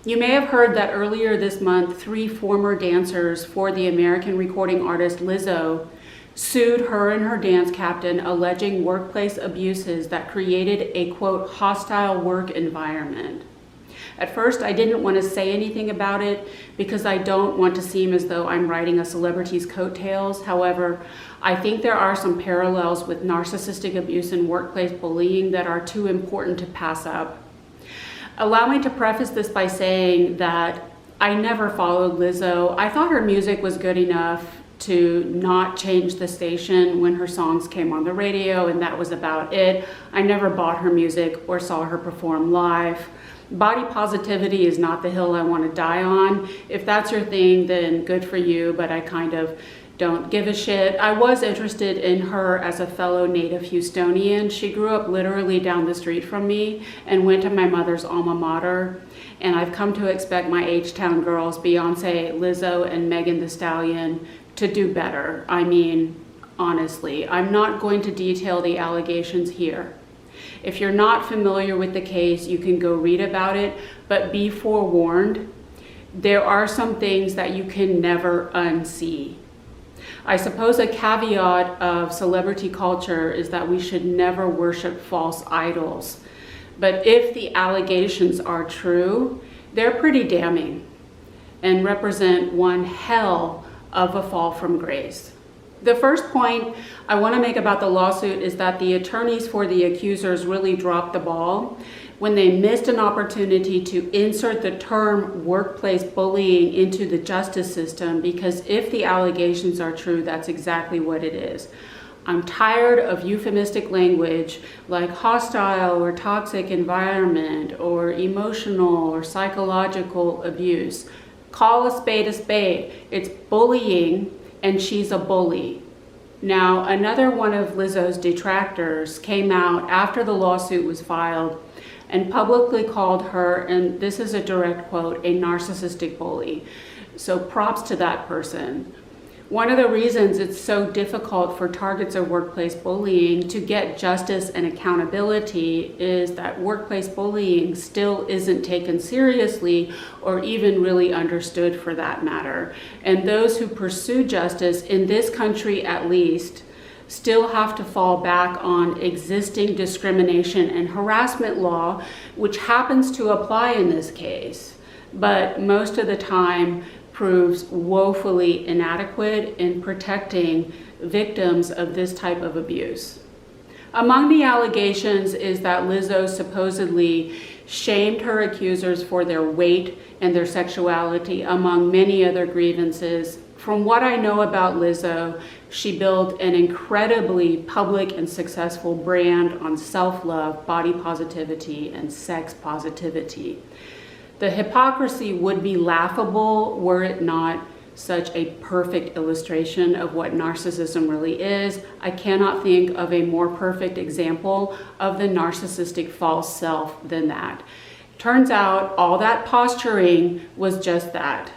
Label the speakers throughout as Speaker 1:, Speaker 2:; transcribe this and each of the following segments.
Speaker 1: You may have heard that earlier this month, 3 former dancers for the American recording artist Lizzo sued her and her dance captain, alleging workplace abuses that created a, quote, hostile work environment. At first, I didn't want to say anything about it because I don't want to seem as though I'm riding a celebrity's coattails. However, I think there are some parallels with narcissistic abuse and workplace bullying that are too important to pass up. Allow me to preface this by saying that I never followed Lizzo. I thought her music was good enough to not change the station when her songs came on the radio, and that was about it. I never bought her music or saw her perform live. Body positivity is not the hill I want to die on. If that's your thing, then good for you, but I kind of don't give a shit. I was interested in her as a fellow native Houstonian. She grew up literally down the street from me and went to my mother's alma mater. And I've come to expect my H-Town girls, Beyonce, Lizzo, and Megan Thee Stallion, to do better. I mean, honestly, I'm not going to detail the allegations here. If you're not familiar with the case, you can go read about it, but be forewarned, there are some things that you can never unsee. I suppose a caveat of celebrity culture is that we should never worship false idols. But if the allegations are true, they're pretty damning and represent one hell of a fall from grace. The first point I want to make about the lawsuit is that the attorneys for the accusers really dropped the ball when they missed an opportunity to insert the term workplace bullying into the justice system, because if the allegations are true, that's exactly what it is. I'm tired of euphemistic language like hostile or toxic environment or emotional or psychological abuse. Call a spade a spade. It's bullying, and she's a bully. Now, another one of Lizzo's detractors came out after the lawsuit was filed and publicly called her, and this is a direct quote, a narcissistic bully. So props to that person. One of the reasons it's so difficult for targets of workplace bullying to get justice and accountability is that workplace bullying still isn't taken seriously or even really understood, for that matter. And those who pursue justice, in this country at least, still have to fall back on existing discrimination and harassment law, which happens to apply in this case, but most of the time proves woefully inadequate in protecting victims of this type of abuse. Among the allegations is that Lizzo supposedly shamed her accusers for their weight and their sexuality, among many other grievances. From what I know about Lizzo, she built an incredibly public and successful brand on self-love, body positivity, and sex positivity. The hypocrisy would be laughable were it not such a perfect illustration of what narcissism really is. I cannot think of a more perfect example of the narcissistic false self than that. Turns out all that posturing was just that.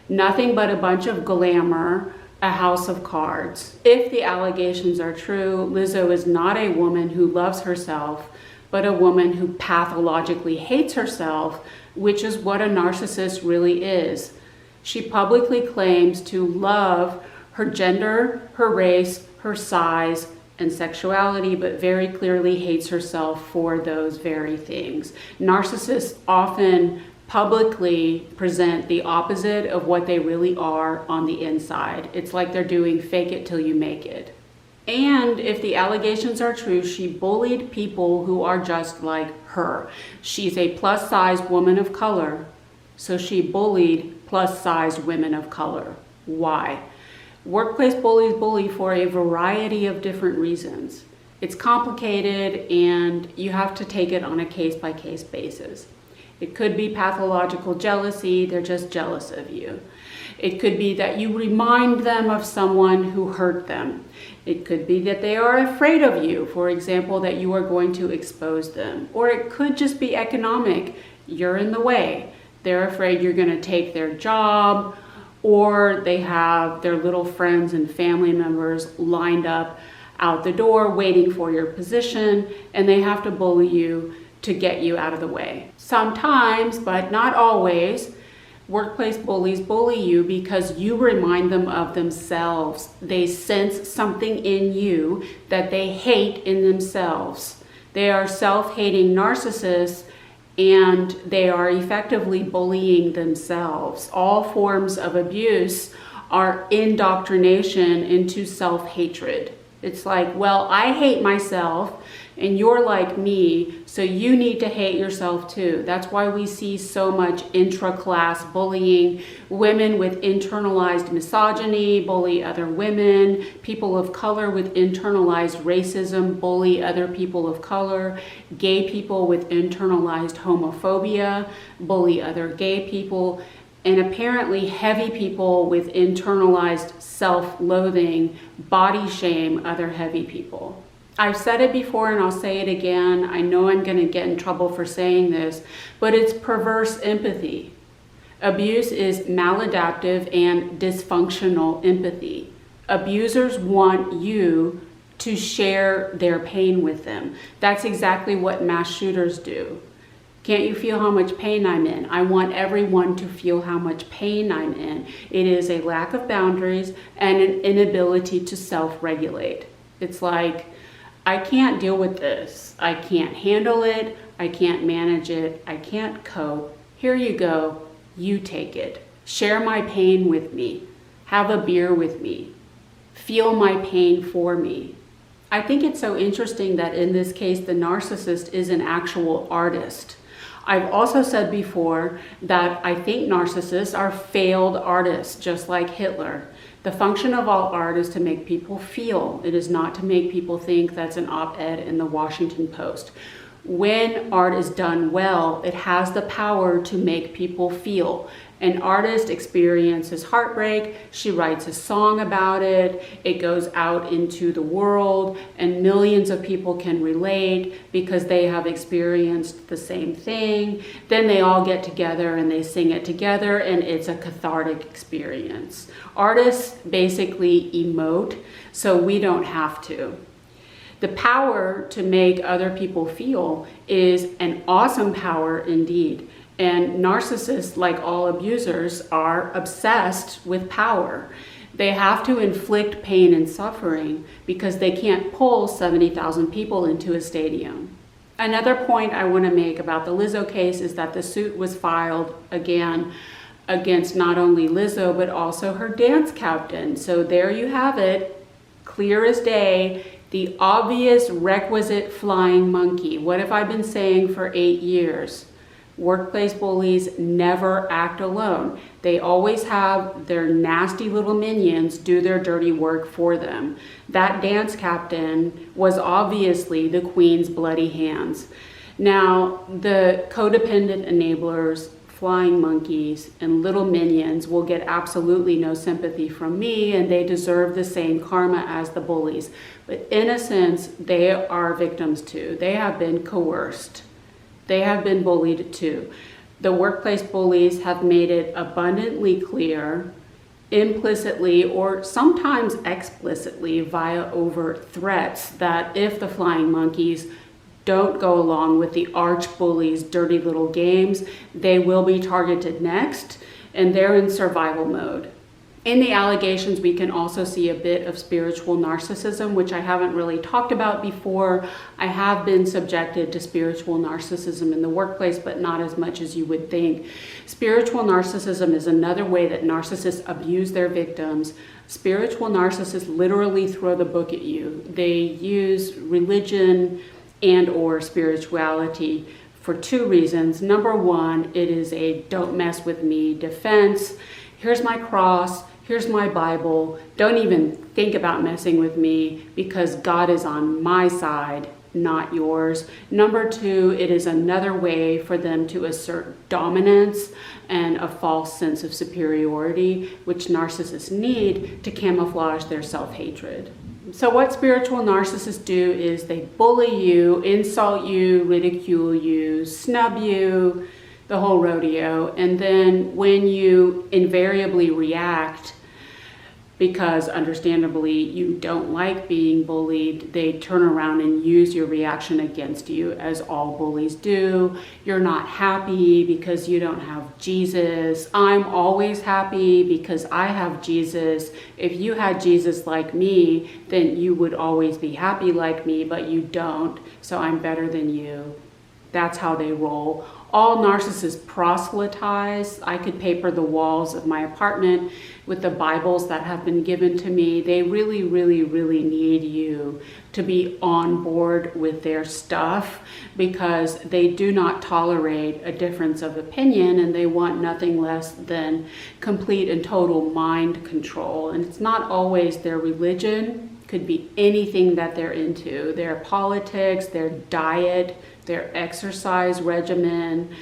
Speaker 1: Nothing but a bunch of glamour, a house of cards. If the allegations are true, Lizzo is not a woman who loves herself, but a woman who pathologically hates herself, which is what a narcissist really is. She publicly claims to love her gender, her race, her size, and sexuality, but very clearly hates herself for those very things. Narcissists often publicly present the opposite of what they really are on the inside. It's like they're doing fake it till you make it. And if the allegations are true, she bullied people who are just like her. She's a plus-sized woman of color, so she bullied plus-sized women of color. Why? Workplace bullies bully for a variety of different reasons. It's complicated, and you have to take it on a case-by-case basis. It could be pathological jealousy, they're just jealous of you. It could be that you remind them of someone who hurt them. It could be that they are afraid of you, for example, that you are going to expose them. Or it could just be economic. You're in the way. They're afraid you're going to take their job, or they have their little friends and family members lined up out the door waiting for your position, and they have to bully you to get you out of the way. Sometimes, but not always, workplace bullies bully you because you remind them of themselves. They sense something in you that they hate in themselves. They are self-hating narcissists, and they are effectively bullying themselves. All forms of abuse are indoctrination into self-hatred. It's like, well, I hate myself and you're like me, so you need to hate yourself too. That's why we see so much intra-class bullying. Women with internalized misogyny bully other women. People of color with internalized racism bully other people of color. Gay people with internalized homophobia bully other gay people. And apparently heavy people with internalized self-loathing body shame other heavy people. I've said it before and I'll say it again. I know I'm going to get in trouble for saying this, but it's perverse empathy. Abuse is maladaptive and dysfunctional empathy. Abusers want you to share their pain with them. That's exactly what mass shooters do. Can't you feel how much pain I'm in? I want everyone to feel how much pain I'm in. It is a lack of boundaries and an inability to self-regulate. It's like, I can't deal with this. I can't handle it. I can't manage it. I can't cope. Here you go. You take it. Share my pain with me. Have a beer with me. Feel my pain for me. I think it's so interesting that in this case, the narcissist is an actual artist. I've also said before that I think narcissists are failed artists, just like Hitler. The function of all art is to make people feel. It is not to make people think. That's an op-ed in the Washington Post. When art is done well, it has the power to make people feel. An artist experiences heartbreak, she writes a song about it, it goes out into the world, and millions of people can relate because they have experienced the same thing. Then they all get together and they sing it together, and it's a cathartic experience. Artists basically emote, so we don't have to. The power to make other people feel is an awesome power indeed. And narcissists, like all abusers, are obsessed with power. They have to inflict pain and suffering because they can't pull 70,000 people into a stadium. Another point I want to make about the Lizzo case is that the suit was filed again against not only Lizzo, but also her dance captain. So there you have it, clear as day, the obvious requisite flying monkey. What have I been saying for 8 years? Workplace bullies never act alone. They always have their nasty little minions do their dirty work for them. That dance captain was obviously the queen's bloody hands. Now, the codependent enablers, flying monkeys, and little minions will get absolutely no sympathy from me, and they deserve the same karma as the bullies. But in a sense, they are victims too. They have been coerced. They have been bullied too. The workplace bullies have made it abundantly clear, implicitly or sometimes explicitly via overt threats, that if the flying monkeys don't go along with the arch bullies' dirty little games, they will be targeted next, and they're in survival mode. In the allegations, we can also see a bit of spiritual narcissism, which I haven't really talked about before. I have been subjected to spiritual narcissism in the workplace, but not as much as you would think. Spiritual narcissism is another way that narcissists abuse their victims. Spiritual narcissists literally throw the book at you. They use religion and or spirituality for two reasons. Number one, it is a don't mess with me defense. Here's my cross. Here's my Bible. Don't even think about messing with me because God is on my side, not yours. Number two, it is another way for them to assert dominance and a false sense of superiority, which narcissists need to camouflage their self-hatred. So what spiritual narcissists do is they bully you, insult you, ridicule you, snub you, the whole rodeo. And then when you invariably react, because understandably you don't like being bullied. They turn around and use your reaction against you, as all bullies do. You're not happy because you don't have Jesus. I'm always happy because I have Jesus. If you had Jesus like me, then you would always be happy like me, but you don't, so I'm better than you. That's how they roll. All narcissists proselytize. I could paper the walls of my apartment with the Bibles that have been given to me. They really, really, really need you to be on board with their stuff, because they do not tolerate a difference of opinion, and they want nothing less than complete and total mind control. And it's not always their religion. It could be anything that they're into. Their politics, their diet, their exercise regimen,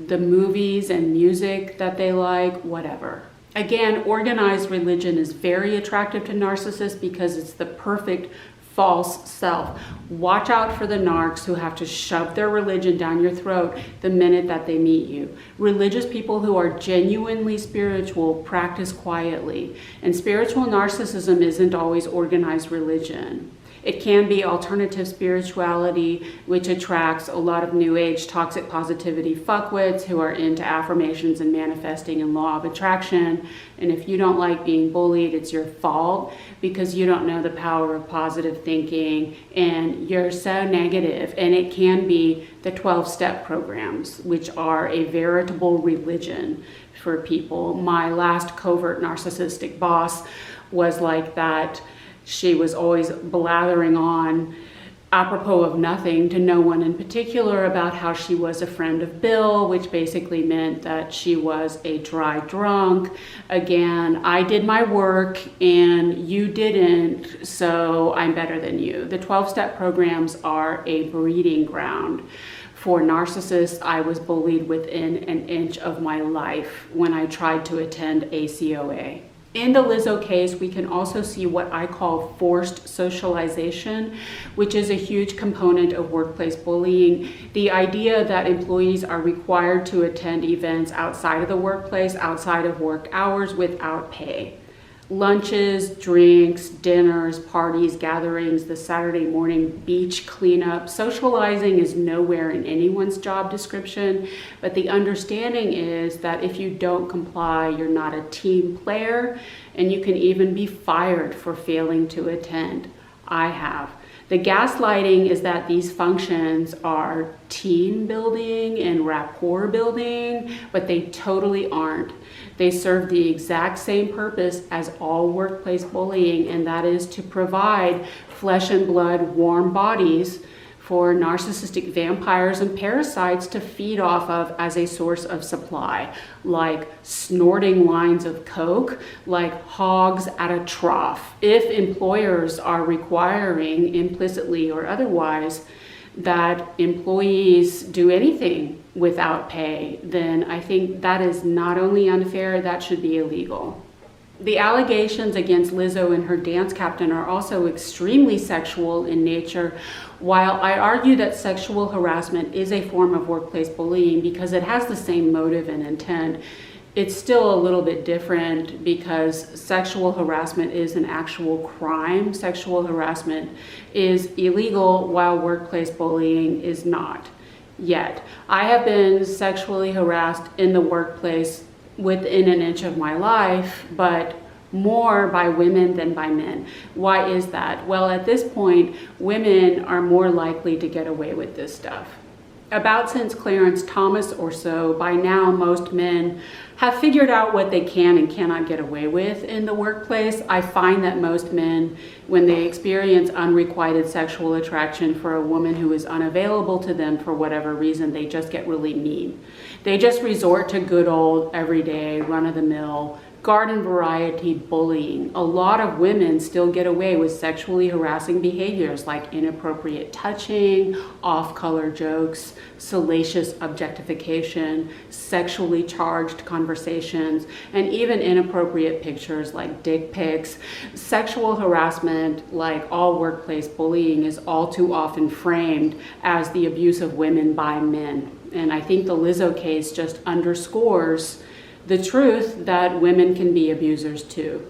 Speaker 1: the movies and music that they like, whatever. Again, organized religion is very attractive to narcissists because it's the perfect false self. Watch out for the narcs who have to shove their religion down your throat the minute that they meet you. Religious people who are genuinely spiritual practice quietly, and spiritual narcissism isn't always organized religion. It can be alternative spirituality, which attracts a lot of new age toxic positivity fuckwits who are into affirmations and manifesting and law of attraction. And if you don't like being bullied, it's your fault, because you don't know the power of positive thinking and you're so negative. And it can be the 12-step programs, which are a veritable religion for people. My last covert narcissistic boss was like that. She was always blathering on, apropos of nothing, to no one in particular, about how she was a friend of Bill, which basically meant that she was a dry drunk. Again, I did my work and you didn't, so I'm better than you. The 12-step programs are a breeding ground for narcissists. I was bullied within an inch of my life when I tried to attend ACOA. In the Lizzo case, we can also see what I call forced socialization, which is a huge component of workplace bullying. The idea that employees are required to attend events outside of the workplace, outside of work hours, without pay. Lunches, drinks, dinners, parties, gatherings, the Saturday morning beach cleanup. Socializing is nowhere in anyone's job description, but the understanding is that if you don't comply, you're not a team player, and you can even be fired for failing to attend. I have. The gaslighting is that these functions are team building and rapport building, but they totally aren't. They serve the exact same purpose as all workplace bullying, and that is to provide flesh and blood, warm bodies for narcissistic vampires and parasites to feed off of as a source of supply, like snorting lines of coke, like hogs at a trough. If employers are requiring, implicitly or otherwise, that employees do anything without pay, then I think that is not only unfair, that should be illegal. The allegations against Lizzo and her dance captain are also extremely sexual in nature. While I argue that sexual harassment is a form of workplace bullying because it has the same motive and intent, it's still a little bit different because sexual harassment is an actual crime. Sexual harassment is illegal while workplace bullying is not yet. I have been sexually harassed in the workplace within an inch of my life, but more by women than by men. Why is that? Well, at this point, women are more likely to get away with this stuff. About since Clarence Thomas or so, by now most men have figured out what they can and cannot get away with in the workplace. I find that most men, when they experience unrequited sexual attraction for a woman who is unavailable to them for whatever reason, they just get really mean. They just resort to good old, everyday, run-of-the-mill, garden variety bullying. A lot of women still get away with sexually harassing behaviors like inappropriate touching, off-color jokes, salacious objectification, sexually charged conversations, and even inappropriate pictures like dick pics. Sexual harassment, like all workplace bullying, is all too often framed as the abuse of women by men. And I think the Lizzo case just underscores the truth that women can be abusers too.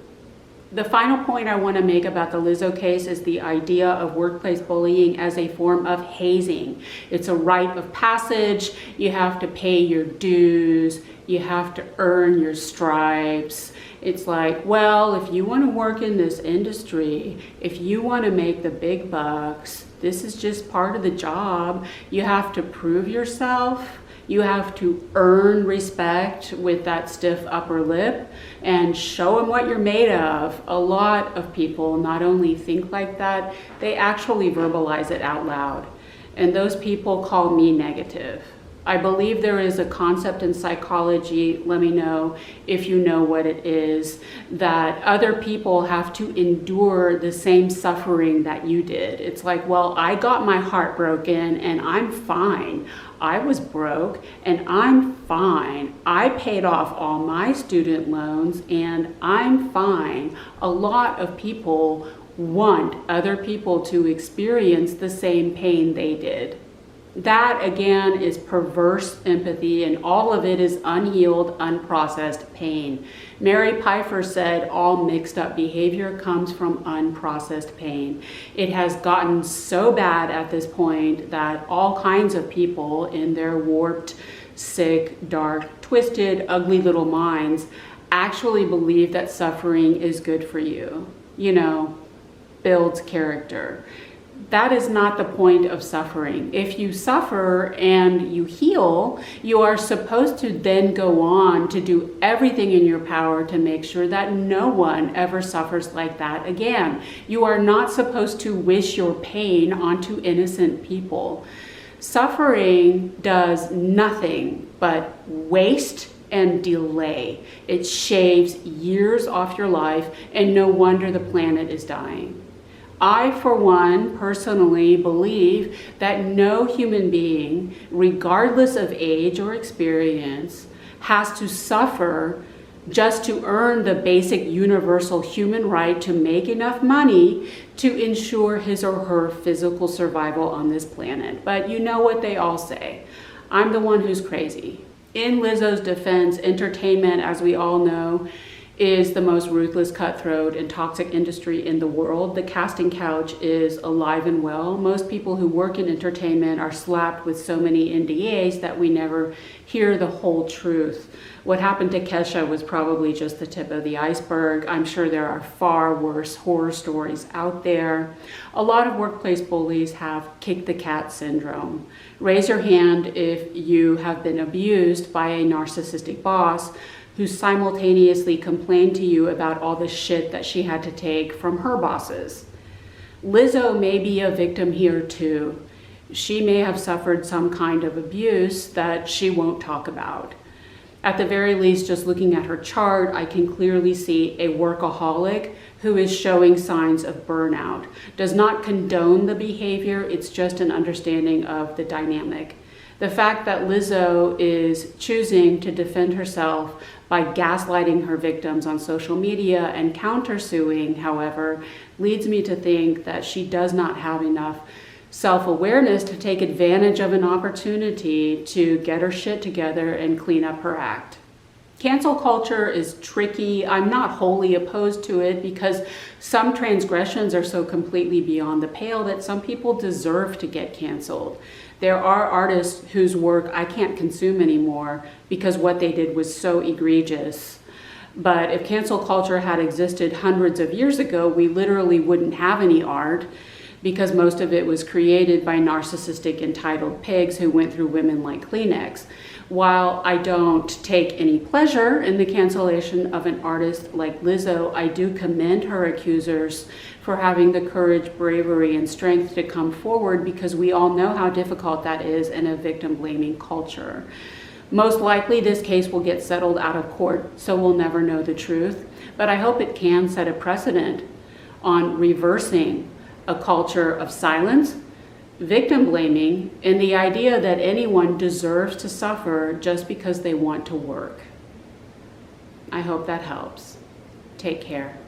Speaker 1: The final point I want to make about the Lizzo case is the idea of workplace bullying as a form of hazing. It's a rite of passage. You have to pay your dues. You have to earn your stripes. It's like, well, if you want to work in this industry, if you want to make the big bucks, this is just part of the job. You have to prove yourself. You have to earn respect with that stiff upper lip and show them what you're made of. A lot of people not only think like that, they actually verbalize it out loud. And those people call me negative. I believe there is a concept in psychology, let me know if you know what it is, that other people have to endure the same suffering that you did. It's like, well, I got my heart broken and I'm fine. I was broke and I'm fine. I paid off all my student loans and I'm fine. A lot of people want other people to experience the same pain they did. That again is perverse empathy, and all of it is unhealed, unprocessed pain. Mary Pfeiffer said all mixed up behavior comes from unprocessed pain. It has gotten so bad at this point that all kinds of people in their warped, sick, dark, twisted, ugly little minds actually believe that suffering is good for you. You know, builds character. That is not the point of suffering. If you suffer and you heal, you are supposed to then go on to do everything in your power to make sure that no one ever suffers like that again. You are not supposed to wish your pain onto innocent people. Suffering does nothing but waste and delay. It shaves years off your life, and no wonder the planet is dying. I, for one, personally believe that no human being, regardless of age or experience, has to suffer just to earn the basic universal human right to make enough money to ensure his or her physical survival on this planet. But you know what they all say. I'm the one who's crazy. In Lizzo's defense, entertainment, as we all know, is the most ruthless, cutthroat, and toxic industry in the world. The casting couch is alive and well. Most people who work in entertainment are slapped with so many NDAs that we never hear the whole truth. What happened to Kesha was probably just the tip of the iceberg. I'm sure there are far worse horror stories out there. A lot of workplace bullies have kick the cat syndrome. Raise your hand if you have been abused by a narcissistic boss who simultaneously complained to you about all the shit that she had to take from her bosses. Lizzo may be a victim here too. She may have suffered some kind of abuse that she won't talk about. At the very least, just looking at her chart, I can clearly see a workaholic who is showing signs of burnout. Does not condone the behavior, it's just an understanding of the dynamic. The fact that Lizzo is choosing to defend herself by gaslighting her victims on social media and countersuing, however, leads me to think that she does not have enough self-awareness to take advantage of an opportunity to get her shit together and clean up her act. Cancel culture is tricky. I'm not wholly opposed to it because some transgressions are so completely beyond the pale that some people deserve to get canceled. There are artists whose work I can't consume anymore because what they did was so egregious. But if cancel culture had existed hundreds of years ago, we literally wouldn't have any art because most of it was created by narcissistic entitled pigs who went through women like Kleenex. While I don't take any pleasure in the cancellation of an artist like Lizzo, I do commend her accusers for having the courage, bravery, and strength to come forward because we all know how difficult that is in a victim-blaming culture. Most likely this case will get settled out of court, so we'll never know the truth. But I hope it can set a precedent on reversing a culture of silence, victim blaming, and the idea that anyone deserves to suffer just because they want to work. I hope that helps. Take care.